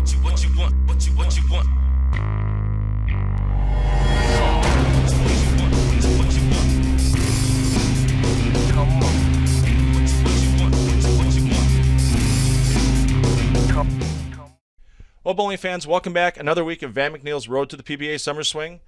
Well, bowling fans, welcome back. Another week of Van McNeil's Road to the PBA Summer Swing.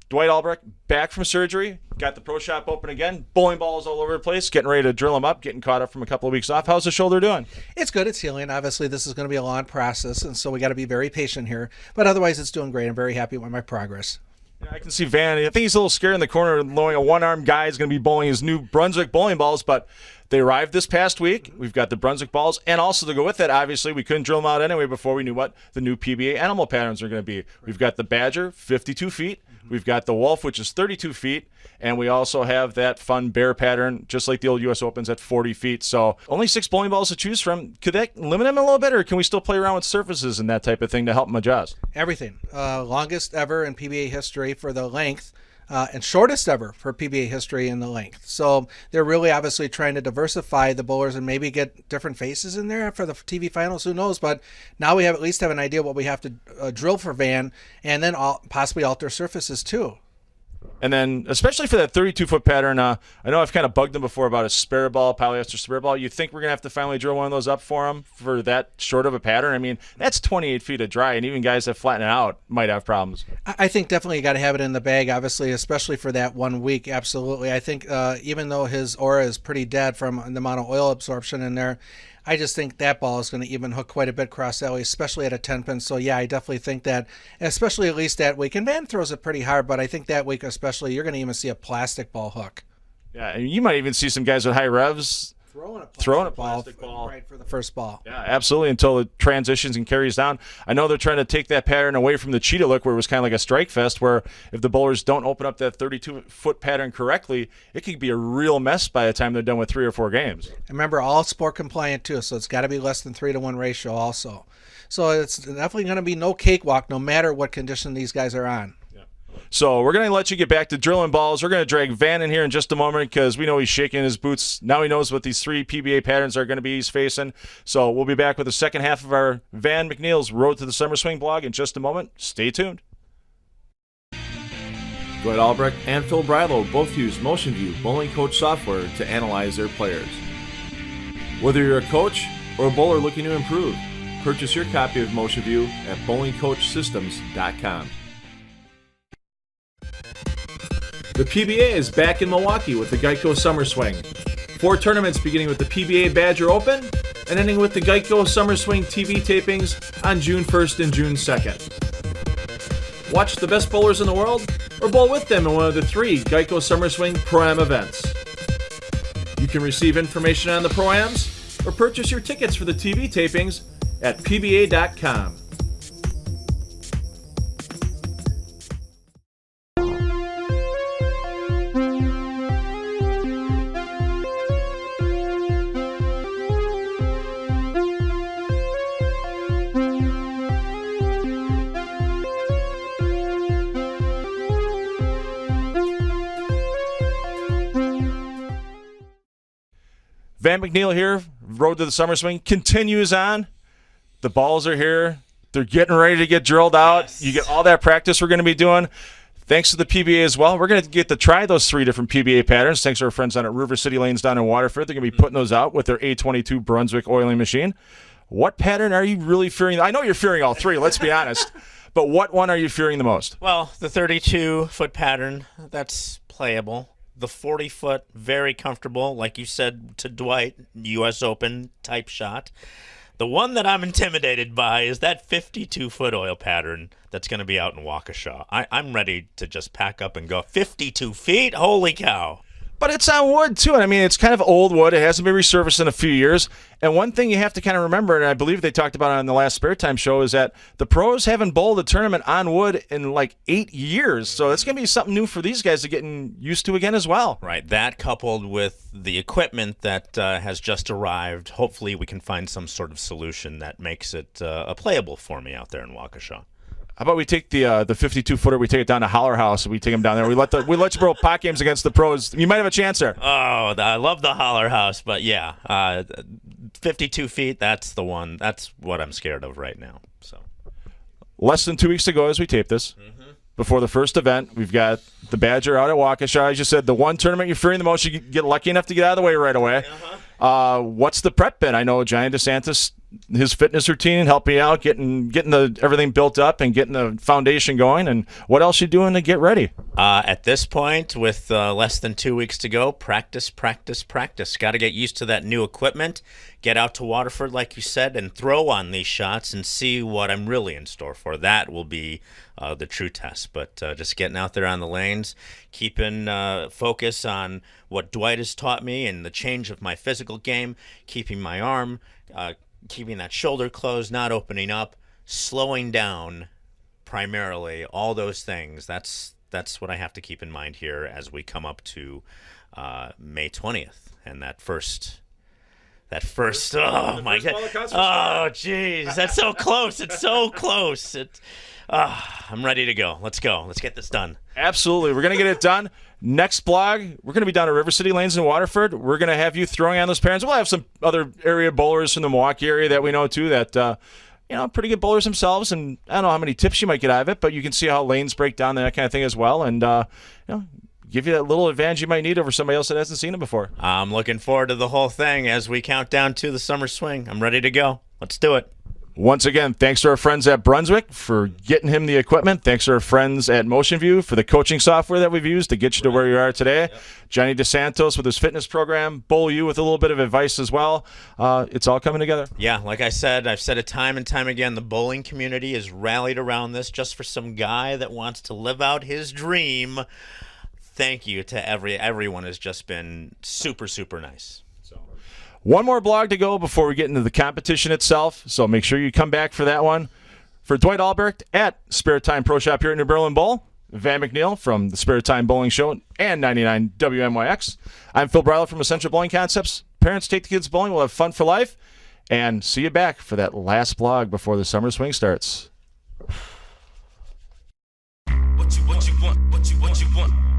Dwight Albrecht back from surgery. Got the pro shop open again. Bowling balls all over the place. Getting ready to drill them up. Getting caught up from a couple of weeks off. How's the shoulder doing? It's good. It's healing. Obviously, this is going to be a long process, and so we got to be very patient here. But otherwise, it's doing great. I'm very happy with my progress. Yeah, I can see Van. I think he's a little scared in the corner, knowing a one-armed guy is going to be bowling his new Brunswick bowling balls, but they arrived this past week. We've got the Brunswick balls, and also to go with that, obviously, we couldn't drill them out anyway before we knew what the new PBA animal patterns are going to be. We've got the Badger, 52 feet. We've got the Wolf, which is 32 feet. And we also have that fun bear pattern, just like the old U.S. Opens at 40 feet. So only 6 bowling balls to choose from. Could that limit him a little bit, or can we still play around with surfaces and that type of thing to help him adjust? Everything. Longest ever in PBA history for the length. And shortest ever for PBA history in the length. So they're really obviously trying to diversify the bowlers and maybe get different faces in there for the TV finals. Who knows? But now we at least have an idea what we have to drill for Van, and then possibly alter surfaces too. And then, especially for that 32-foot pattern, I know I've kind of bugged them before about a spare ball, polyester spare ball. You think we're going to have to finally drill one of those up for them for that short of a pattern? I mean, that's 28 feet of dry, and even guys that flatten it out might have problems. I think definitely you got to have it in the bag, obviously, especially for that 1 week. Absolutely. I think even though his aura is pretty dead from the amount of oil absorption in there, I just think that ball is going to even hook quite a bit cross alley, especially at a 10 pin. So yeah, I definitely think that, especially at least that week. And Van throws it pretty hard, but I think that week especially, you're going to even see a plastic ball hook. Yeah, and you might even see some guys with high revs throwing a plastic ball right for the first ball. Yeah, absolutely, until it transitions and carries down. I know they're trying to take that pattern away from the cheetah look, where it was kind of like a strike fest, where if the bowlers don't open up that 32-foot pattern correctly, it could be a real mess by the time they're done with 3 or 4 games. And remember, all sport compliant too, so it's got to be less than 3-to-1 ratio also. So it's definitely going to be no cakewalk, no matter what condition these guys are on. So we're going to let you get back to drilling balls. We're going to drag Van in here in just a moment because we know he's shaking his boots. Now he knows what these 3 PBA patterns are going to be he's facing. So we'll be back with the second half of our Van McNeil's Road to the Summer Swing blog in just a moment. Stay tuned. Dwight Albrecht and Phil Brylow both use Motion View bowling coach software to analyze their players. Whether you're a coach or a bowler looking to improve, purchase your copy of Motion View at bowlingcoachsystems.com. The PBA is back in Milwaukee with the Geico Summer Swing. 4 tournaments beginning with the PBA Badger Open and ending with the Geico Summer Swing TV tapings on June 1st and June 2nd. Watch the best bowlers in the world or bowl with them in one of the 3 Geico Summer Swing Pro-Am events. You can receive information on the Pro-Ams or purchase your tickets for the TV tapings at pba.com. Van McNeil here. Road to the Summer Swing continues on. The balls are here. They're getting ready to get drilled out. Yes. You get all that practice we're going to be doing. Thanks to the PBA as well. We're going to get to try those 3 different PBA patterns. Thanks to our friends down at River City Lanes down in Waterford. They're going to be putting those out with their A22 Brunswick oiling machine. What pattern are you really fearing? I know you're fearing all 3, let's be honest. But what one are you fearing the most? Well, the 32-foot pattern, that's playable. The 40-foot, very comfortable, like you said to Dwight, U.S. Open type shot. The one that I'm intimidated by is that 52-foot oil pattern that's going to be out in Waukesha. I'm ready to just pack up and go. 52 feet? Holy cow. But it's on wood, too. And I mean, it's kind of old wood. It hasn't been resurfaced in a few years. And one thing you have to kind of remember, and I believe they talked about it on the last Spare Time show, is that the pros haven't bowled a tournament on wood in like 8 years. So it's going to be something new for these guys to get used to again as well. Right. That coupled with the equipment that has just arrived, hopefully we can find some sort of solution that makes it playable for me out there in Waukesha. How about we take the 52-footer, we take it down to Holler House, and we take him down there. We let you borrow pot games against the pros. You might have a chance there. Oh, I love the Holler House, but yeah, 52 feet. That's the one. That's what I'm scared of right now. So Less than 2 weeks to go as we tape this. Before the first event, we've got the Badger out at Waukesha. As you said, the one tournament you're fearing the most, you get lucky enough to get out of the way right away. What's the prep been? I know Johnny DeSantis, his fitness routine, helping you out, getting everything built up and getting the foundation going. And what else you doing to get ready? At this point, with less than 2 weeks to go, practice. Got to get used to that new equipment. Get out to Waterford, like you said, and throw on these shots and see what I'm really in store for. That will be the true test. But just getting out there on the lanes, keeping focus on what Dwight has taught me and the change of my physical game, keeping my arm, keeping that shoulder closed, not opening up, slowing down primarily, all those things. That's what I have to keep in mind here as we come up to May 20th and that first oh my god, oh jeez, that's so close. It's so close. I'm ready to go. Let's get this done. Absolutely. We're going to get it done. Next blog, we're going to be down at River City Lanes in Waterford. We're going to have you throwing on those parents. We'll have some other area bowlers from the Milwaukee area that we know too that pretty good bowlers themselves, and I don't know how many tips you might get out of it, but you can see how lanes break down and that kind of thing as well, and give you that little advantage you might need over somebody else that hasn't seen it before. I'm looking forward to the whole thing as we count down to the summer swing. I'm ready to go. Let's do it. Once again, thanks to our friends at Brunswick for getting him the equipment. Thanks to our friends at Motion View for the coaching software that we've used to get you to where you are today. Yep. Johnny DeSantos with his fitness program. Bowl U with a little bit of advice as well. It's all coming together. Yeah, like I said, I've said it time and time again, the bowling community is rallied around this just for some guy that wants to live out his dream. Thank you to everyone has just been super, super nice. One more blog to go before we get into the competition itself, so make sure you come back for that one. For Dwight Albrecht at Spare Time Pro Shop here at New Berlin Bowl, Van McNeil from the Spare Time Bowling Show and 99 WMYX, I'm Phil Bryler from Essential Bowling Concepts. Parents, take the kids bowling. We'll have fun for life. And see you back for that last blog before the summer swing starts. What you want?